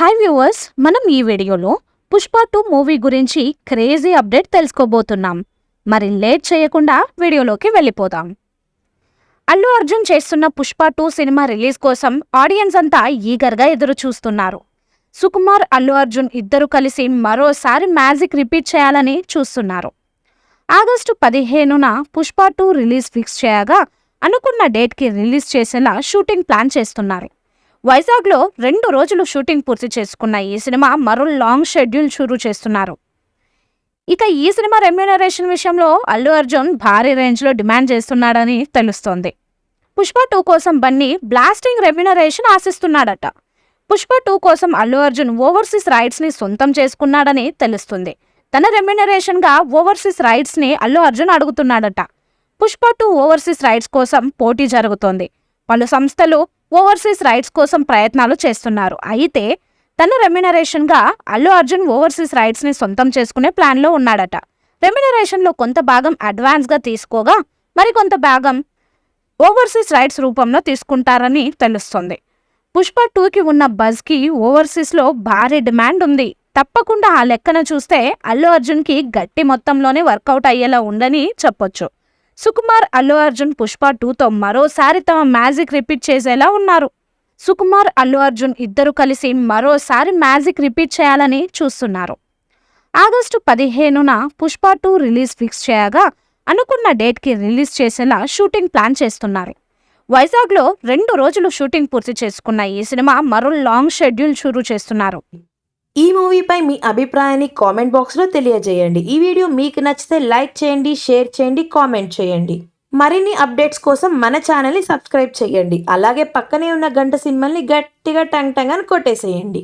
Hi viewers, మనం ఈ వీడియోలో పుష్ప 2 మూవీ గురించి క్రేజీ అప్డేట్ తెలుసుకోబోతున్నాం. మరి లేట్ చేయకుండా వీడియోలోకి వెళ్ళిపోదాం. అల్లు అర్జున్ చేస్తున్న పుష్ప 2 సినిమా రిలీజ్ కోసం ఆడియన్స్ అంతా ఈగర్గా ఎదురు చూస్తున్నారు. సుకుమార్, అల్లు అర్జున్ ఇద్దరు కలిసి మరోసారి మ్యాజిక్ రిపీట్ చేయాలని చూస్తున్నారు. ఆగస్టు 15న పుష్ప 2 రిలీజ్ ఫిక్స్ చేయగా అనుకున్న డేట్కి రిలీజ్ చేసేలా షూటింగ్ ప్లాన్ చేస్తున్నారు. వైజాగ్లో 2 రోజులు షూటింగ్ పూర్తి చేసుకున్న ఈ సినిమా మరో లాంగ్ షెడ్యూల్ షురూ చేస్తున్నారు. ఇక ఈ సినిమా రెమ్యూనరేషన్ విషయంలో అల్లు అర్జున్ భారీ రేంజ్లో డిమాండ్ చేస్తున్నాడని తెలుస్తోంది. పుష్ప 2 కోసం బన్నీ బ్లాస్టింగ్ రెమ్యూనరేషన్ ఆశిస్తున్నాడట. పుష్ప 2 కోసం అల్లు అర్జున్ ఓవర్సీస్ రైట్స్ని సొంతం చేసుకున్నాడని తెలుస్తుంది. తన రెమ్యూనరేషన్గా ఓవర్సీస్ రైట్స్ని అల్లు అర్జున్ అడుగుతున్నాడట. పుష్ప 2 ఓవర్సీస్ రైట్స్ కోసం పోటీ జరుగుతోంది. పలు సంస్థలు ఓవర్సీస్ రైట్స్ కోసం ప్రయత్నాలు చేస్తున్నారు. అయితే తన రెమ్యూనరేషన్గా అల్లు అర్జున్ ఓవర్సీస్ రైట్స్ని సొంతం చేసుకునే ప్లాన్లో ఉన్నాడట. రెమ్యూనరేషన్లో కొంత భాగం అడ్వాన్స్గా తీసుకోగా మరికొంత భాగం ఓవర్సీస్ రైట్స్ రూపంలో తీసుకుంటారని తెలుస్తోంది. పుష్ప 2కి ఉన్న బజ్కి ఓవర్సీస్లో భారీ డిమాండ్ ఉంది. తప్పకుండా ఆ లెక్కన చూస్తే అల్లు అర్జున్కి గట్టి మొత్తంలోనే వర్కౌట్ అయ్యేలా ఉందని చెప్పొచ్చు. సుకుమార్, అల్లు అర్జున్ పుష్ప 2తో మరోసారి తమ మ్యాజిక్ రిపీట్ చేసేలా ఉన్నారు. సుకుమార్, అల్లు అర్జున్ ఇద్దరు కలిసి మరోసారి మ్యాజిక్ రిపీట్ చేయాలని చూస్తున్నారు. ఆగస్టు 15న పుష్ప 2 రిలీజ్ ఫిక్స్ చేయగా అనుకున్న డేట్కి రిలీజ్ చేసేలా షూటింగ్ ప్లాన్ చేస్తున్నారు. వైజాగ్లో 2 రోజులు షూటింగ్ పూర్తి చేసుకున్న ఈ సినిమా మరో లాంగ్ షెడ్యూల్ షురూ చేస్తున్నారు. ఈ మూవీపై మీ అభిప్రాయాన్ని కామెంట్ బాక్స్లో తెలియజేయండి. ఈ వీడియో మీకు నచ్చితే లైక్ చేయండి, షేర్ చేయండి, కామెంట్ చేయండి. మరిన్ని అప్డేట్స్ కోసం మన ఛానల్ని సబ్స్క్రైబ్ చేయండి. అలాగే పక్కనే ఉన్న గంట సింబల్ని గట్టిగా టంగ్ టంగ్ అని కొట్టేసేయండి.